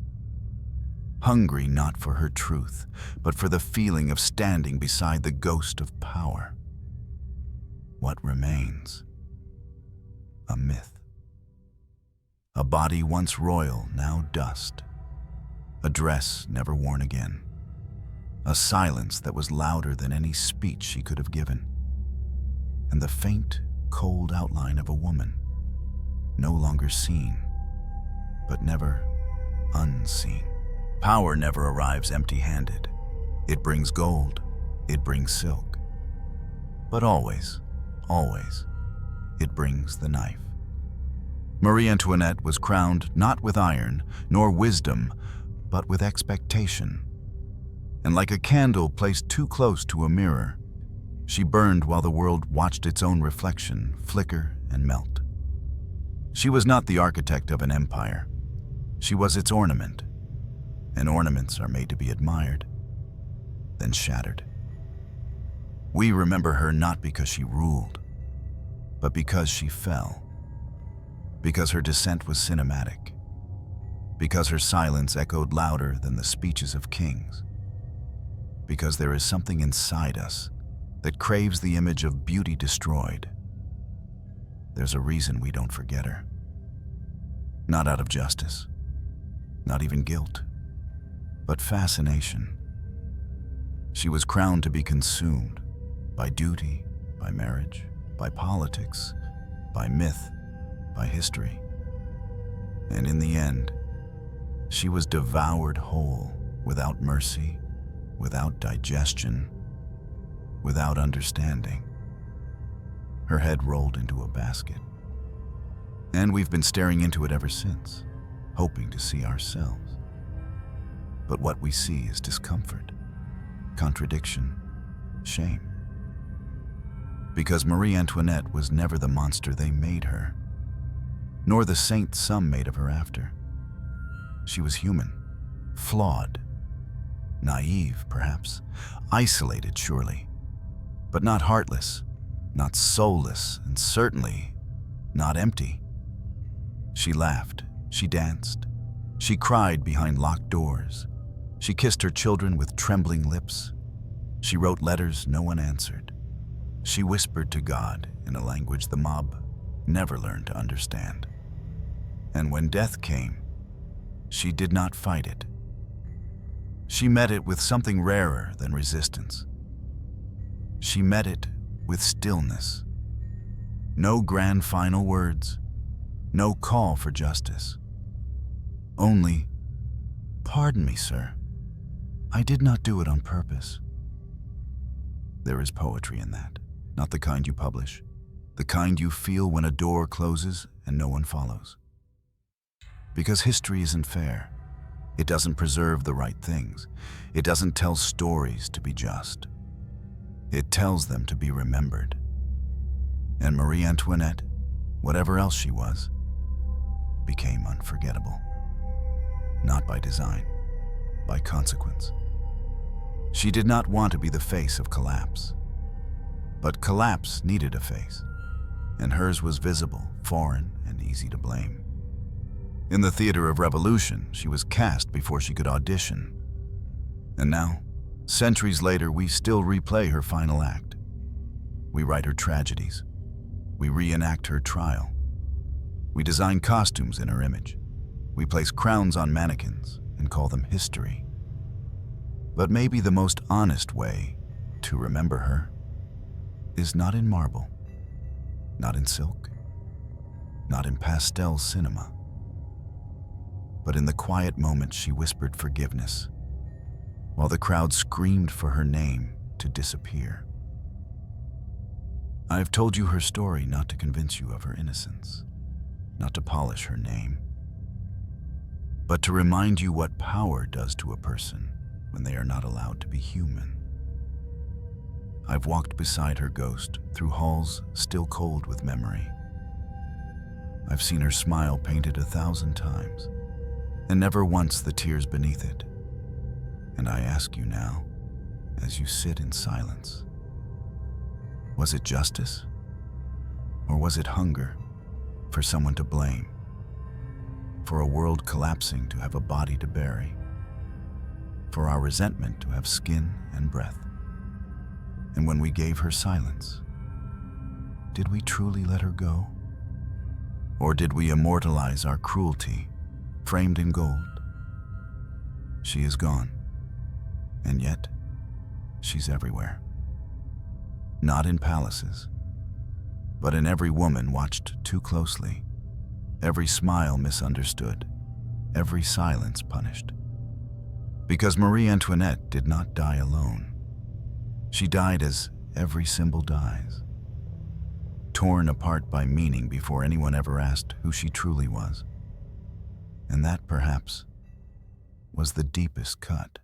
hungry not for her truth, but for the feeling of standing beside the ghost of power. What remains? A myth. A body once royal, now dust. A dress never worn again. A silence that was louder than any speech she could have given. And the faint, cold outline of a woman, no longer seen, but never unseen. Power never arrives empty-handed. It brings gold, it brings silk. But always, always, it brings the knife. Marie Antoinette was crowned not with iron, nor wisdom, but with expectation. And like a candle placed too close to a mirror, she burned while the world watched its own reflection flicker and melt. She was not the architect of an empire. She was its ornament, and ornaments are made to be admired, then shattered. We remember her not because she ruled, but because she fell. Because her descent was cinematic. Because her silence echoed louder than the speeches of kings. Because there is something inside us that craves the image of beauty destroyed. There's a reason we don't forget her. Not out of justice, not even guilt, but fascination. She was crowned to be consumed by duty, by marriage, by politics, by myth, by history. And in the end, she was devoured whole, without mercy, without digestion, without understanding. Her head rolled into a basket. And we've been staring into it ever since, hoping to see ourselves. But what we see is discomfort, contradiction, shame. Because Marie Antoinette was never the monster they made her, nor the saint some made of her after. She was human, flawed, naive, perhaps, isolated, surely, but not heartless, not soulless, and certainly not empty. She laughed, she danced, she cried behind locked doors, she kissed her children with trembling lips, she wrote letters no one answered, she whispered to God in a language the mob never learned to understand. And when death came, she did not fight it. She met it with something rarer than resistance. She met it with stillness. No grand final words, no call for justice. Only, "Pardon me, sir. I did not do it on purpose." There is poetry in that, not the kind you publish, the kind you feel when a door closes and no one follows. Because history isn't fair. It doesn't preserve the right things. It doesn't tell stories to be just. It tells them to be remembered. And Marie Antoinette, whatever else she was, became unforgettable. Not by design, by consequence. She did not want to be the face of collapse. But collapse needed a face, and hers was visible, foreign, and easy to blame. In the theater of revolution, she was cast before she could audition. And now, centuries later, we still replay her final act. We write her tragedies. We reenact her trial. We design costumes in her image. We place crowns on mannequins and call them history. But maybe the most honest way to remember her is not in marble, not in silk, not in pastel cinema, but in the quiet moment she whispered forgiveness, while the crowd screamed for her name to disappear. I have told you her story not to convince you of her innocence, not to polish her name, but to remind you what power does to a person when they are not allowed to be human. I've walked beside her ghost through halls still cold with memory. I've seen her smile painted 1,000 times, and never once the tears beneath it. And I ask you now, as you sit in silence, was it justice? Or was it hunger for someone to blame? For a world collapsing to have a body to bury? For our resentment to have skin and breath? And when we gave her silence, did we truly let her go? Or did we immortalize our cruelty, framed in gold? She is gone, and yet she's everywhere. Not in palaces, but in every woman watched too closely, every smile misunderstood, every silence punished. Because Marie Antoinette did not die alone. She died as every symbol dies, torn apart by meaning before anyone ever asked who she truly was. And that, perhaps, was the deepest cut.